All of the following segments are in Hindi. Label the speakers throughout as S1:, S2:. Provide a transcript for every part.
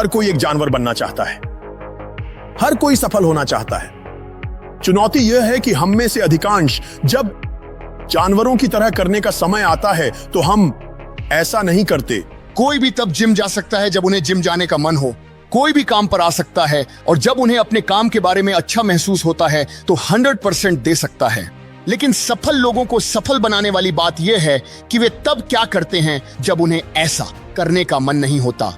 S1: हर कोई एक जानवर बनना चाहता है, हर कोई सफल होना चाहता है। चुनौती यह है कि हम में से अधिकांश जब जानवरों की तरह करने का समय आता है तो हम ऐसा नहीं करते।
S2: कोई भी तब जिम जा सकता है जब उन्हें जिम जाने का मन हो। कोई भी काम पर आ सकता है और जब उन्हें अपने काम के बारे में अच्छा महसूस होता है तो 100% दे सकता है। लेकिन सफल लोगों को सफल बनाने वाली बात यह है कि वे तब क्या करते हैं जब उन्हें ऐसा करने का मन नहीं होता।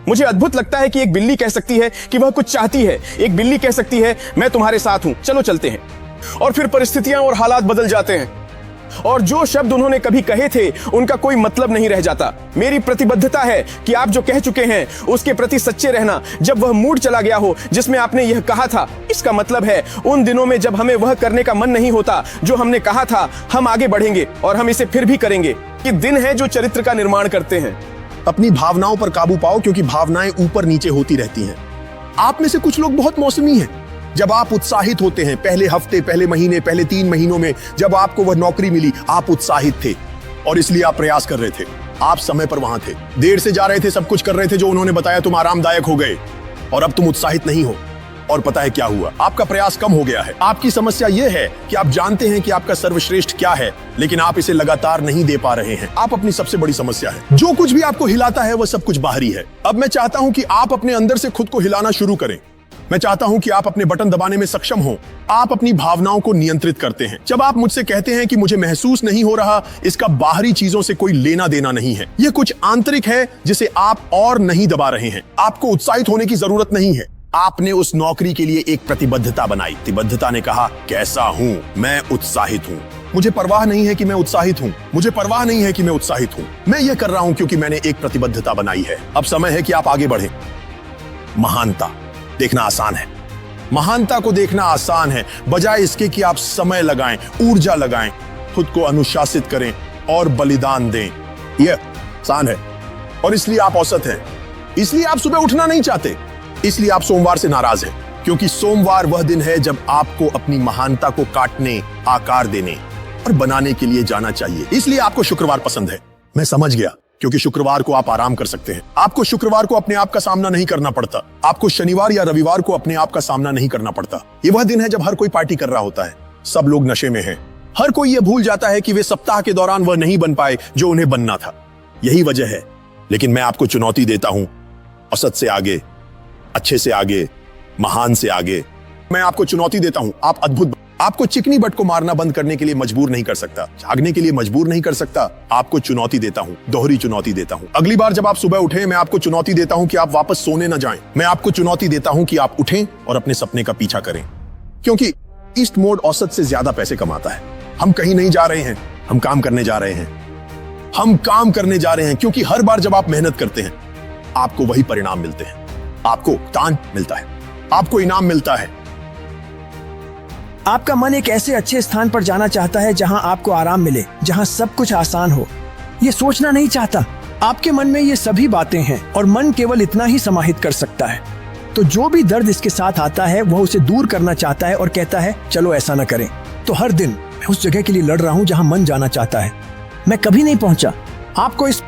S3: मुझे अद्भुत लगता है कि एक बिल्ली कह सकती है कि वह कुछ चाहती है। एक बिल्ली कह सकती है मैं तुम्हारे साथ हूं, चलो चलते हैं। और फिर परिस्थितियां और हालात बदल जाते हैं और जो शब्द उन्होंने कभी कहे थे उनका कोई मतलब नहीं रह जाता। मेरी प्रतिबद्धता है कि आप जो कह चुके हैं उसके प्रति सच्चे रहना जब वह मूड चला गया हो जिसमें आपने यह कहा था। इसका मतलब है उन दिनों में जब हमें वह करने का मन नहीं होता जो हमने कहा था, हम आगे बढ़ेंगे और हम इसे फिर भी करेंगे। ये दिन है जो चरित्र का निर्माण करते हैं।
S1: अपनी भावनाओं पर काबू पाओ क्योंकि भावनाएं ऊपर नीचे होती रहती हैं। आप में से कुछ लोग बहुत मौसमी हैं। जब आप उत्साहित होते हैं, पहले हफ्ते, पहले महीने, पहले 3 महीनों में जब आपको वह नौकरी मिली, आप उत्साहित थे और इसलिए आप प्रयास कर रहे थे। आप समय पर वहां थे, देर से जा रहे थे, सब कुछ कर रहे थे जो उन्होंने बताया, तुम आरामदायक हो गए और अब तुम उत्साहित नहीं हो। और पता है क्या हुआ? आपका प्रयास कम हो गया है। आपकी समस्या यह है कि आप जानते हैं कि आपका सर्वश्रेष्ठ क्या है, लेकिन आप इसे लगातार नहीं दे पा रहे हैं। आप अपनी सबसे बड़ी समस्या है। जो कुछ भी आपको हिलाता है वह सब कुछ बाहरी है। अब मैं चाहता हूं कि आप अपने अंदर से खुद को हिलाना शुरू करें। मैं चाहता हूं कि आप अपने बटन दबाने में सक्षम हो। आप अपनी भावनाओं को नियंत्रित करते हैं। जब आप मुझसे कहते हैं कि मुझे महसूस नहीं हो रहा, इसका बाहरी चीजों से कोई लेना देना नहीं है। यह कुछ आंतरिक है जिसे आप और नहीं दबा रहे हैं। आपको उत्साहित होने की जरूरत नहीं है। आपने उस नौकरी के लिए एक प्रतिबद्धता बनाई। प्रतिबद्धता ने कहा, कैसा हूं मैं? उत्साहित हूं। मुझे परवाह नहीं है कि मैं उत्साहित हूं। मुझे परवाह नहीं है कि मैं उत्साहित हूं। मैं यह कर रहा हूं क्योंकि मैंने एक प्रतिबद्धता बनाई है। अब समय है कि आप आगे बढ़ें। महानता देखना आसान है। महानता को देखना आसान है, बजाय इसके कि आप समय लगाएं, ऊर्जा लगाएं, खुद को अनुशासित करें और बलिदान दें। यह आसान है और इसलिए आप औसत हैं। इसलिए आप सुबह उठना नहीं चाहते। इसलिए आप सोमवार से नाराज हैं, क्योंकि सोमवार वह दिन है जब आपको अपनी महानता को काटने, आकार देने और बनाने के लिए जाना चाहिए। इसलिए आपको शुक्रवार पसंद है। मैं समझ गया, क्योंकि शुक्रवार को आप आराम कर सकते हैं। आपको शुक्रवार को अपने आप का सामना नहीं करना पड़ता। आपको शनिवार या रविवार को अपने आप का सामना नहीं करना पड़ता। ये वह दिन है जब हर कोई पार्टी कर रहा होता है, सब लोग नशे में हैं। हर कोई ये भूल जाता है कि वे सप्ताह के दौरान वह नहीं बन पाए जो उन्हें बनना था। यही वजह है। लेकिन मैं आपको चुनौती देता हूं, औसत से आगे, अच्छे से आगे, महान से आगे। मैं आपको चुनौती देता हूं, आप अद्भुत। आपको चिकनी बट को मारना बंद करने के लिए मजबूर नहीं कर सकता, जागने के लिए मजबूर नहीं कर सकता। आपको चुनौती देता हूं, दोहरी चुनौती देता हूं। अगली बार जब आप सुबह उठें, मैं आपको चुनौती देता हूं कि आप वापस सोने न जाएं। मैं आपको चुनौती देता हूं कि आप उठें और अपने सपने का पीछा करें, क्योंकि ईस्ट मोड औसत से ज्यादा पैसे कमाता है। हम कहीं नहीं जा रहे हैं, हम काम करने जा रहे हैं। हम काम करने जा रहे हैं क्योंकि हर बार जब आप मेहनत करते हैं, आपको वही परिणाम मिलते हैं। आपको तान मिलता है, आपको इनाम मिलता है।
S4: आपका मन एक ऐसे अच्छे स्थान पर जाना चाहता है जहां आपको आराम मिले, जहां सब कुछ आसान हो। ये सोचना नहीं चाहता। आपके मन में ये सभी बातें हैं और मन केवल इतना ही समाहित कर सकता है। तो जो भी दर्द इसके साथ आता है वह उसे दूर करना चाहता है और कहता है चलो ऐसा न करें। तो हर दिन मैं उस जगह के लिए लड़ रहा हूं जहां मन जाना चाहता है। मैं कभी नहीं पहुंचा। आपको इस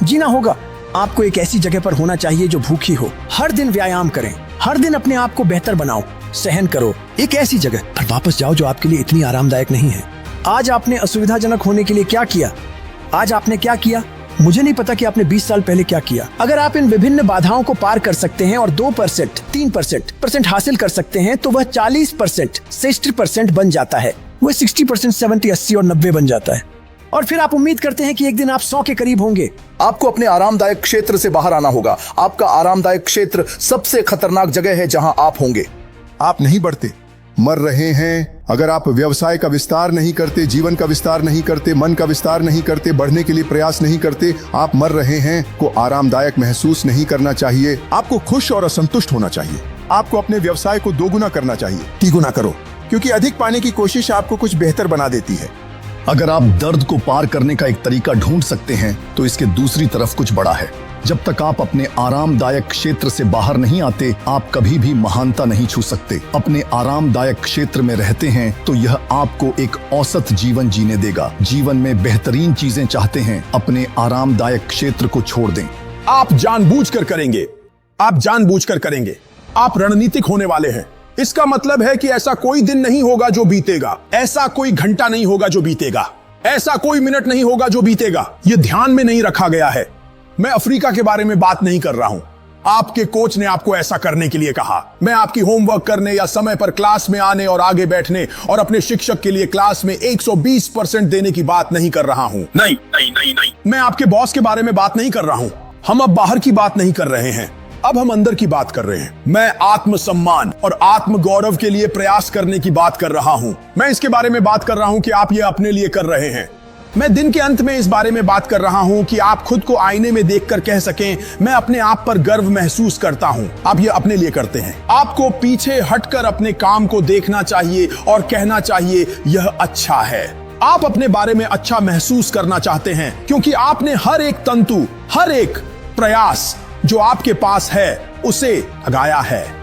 S4: जीना होगा। आपको एक ऐसी जगह पर होना चाहिए जो भूखी हो। हर दिन व्यायाम करें, हर दिन अपने आप को बेहतर बनाओ, सहन करो। एक ऐसी जगह पर वापस जाओ जो आपके लिए इतनी आरामदायक नहीं है। आज आपने असुविधाजनक होने के लिए क्या किया? आज आपने क्या किया? मुझे नहीं पता कि आपने 20 साल पहले क्या किया। अगर आप इन विभिन्न बाधाओं को पार कर सकते हैं और 2%, 3% हासिल कर सकते हैं तो वह 40%, 60% बन जाता है। वह 60%, 70, 80 और 90 बन जाता है। और फिर आप उम्मीद करते हैं कि एक दिन आप 100 के करीब होंगे।
S5: आपको अपने आरामदायक क्षेत्र से बाहर आना होगा। आपका आरामदायक क्षेत्र सबसे खतरनाक जगह है जहां आप होंगे।
S6: आप नहीं बढ़ते, मर रहे हैं। अगर आप व्यवसाय का विस्तार नहीं करते, जीवन का विस्तार नहीं करते, मन का विस्तार नहीं करते, बढ़ने के लिए प्रयास नहीं करते, आप मर रहे हैं। को आरामदायक महसूस नहीं करना चाहिए। आपको खुश और असंतुष्ट होना चाहिए। आपको अपने व्यवसाय को 2 गुना करना चाहिए। 3 गुना करो, क्योंकि अधिक पाने की कोशिश आपको कुछ बेहतर बना देती है।
S7: अगर आप दर्द को पार करने का एक तरीका ढूंढ सकते हैं तो इसके दूसरी तरफ कुछ बड़ा है। जब तक आप अपने आरामदायक क्षेत्र से बाहर नहीं आते, आप कभी भी महानता नहीं छू सकते। अपने आरामदायक क्षेत्र में रहते हैं तो यह आपको एक औसत जीवन जीने देगा। जीवन में बेहतरीन चीजें चाहते हैं, अपने आरामदायक क्षेत्र को छोड़ दें।
S1: आप जानबूझकर करेंगे। आप जानबूझकर करेंगे। आप रणनीतिक होने वाले हैं। इसका मतलब है कि ऐसा कोई दिन नहीं होगा जो बीतेगा, ऐसा कोई घंटा नहीं होगा जो बीतेगा, ऐसा कोई मिनट नहीं होगा जो बीतेगा। यह ध्यान में नहीं रखा गया है। मैं अफ्रीका के बारे में बात नहीं कर रहा हूं। आपके कोच ने आपको ऐसा करने के लिए कहा। मैं आपकी होमवर्क करने या समय पर क्लास में आने और आगे बैठने और अपने शिक्षक के लिए क्लास में 120% देने की बात नहीं कर रहा हूं। नहीं नहीं नहीं नहीं। मैं आपके बॉस के बारे में बात नहीं कर रहा हूं। हम अब बाहर की बात नहीं कर रहे हैं, अब हम अंदर की बात कर रहे हैं। मैं आत्मसम्मान और आत्म गौरव के लिए प्रयास करने की बात कर रहा हूं। मैं इसके बारे में बात कर रहा हूं कि आप ये अपने लिए कर रहे हैं। मैं दिन के अंत में इस बारे में बात कर रहा हूं कि आप खुद को आईने में देखकर कह सकें, मैं अपने आप पर गर्व महसूस करता हूं। आप ये अपने लिए करते हैं। आपको पीछे हटकर अपने काम को देखना चाहिए और कहना चाहिए, यह अच्छा है। आप अपने बारे में अच्छा महसूस करना चाहते हैं क्योंकि आपने हर एक तंतु, हर एक प्रयास जो आपके पास है उसे लगाया है।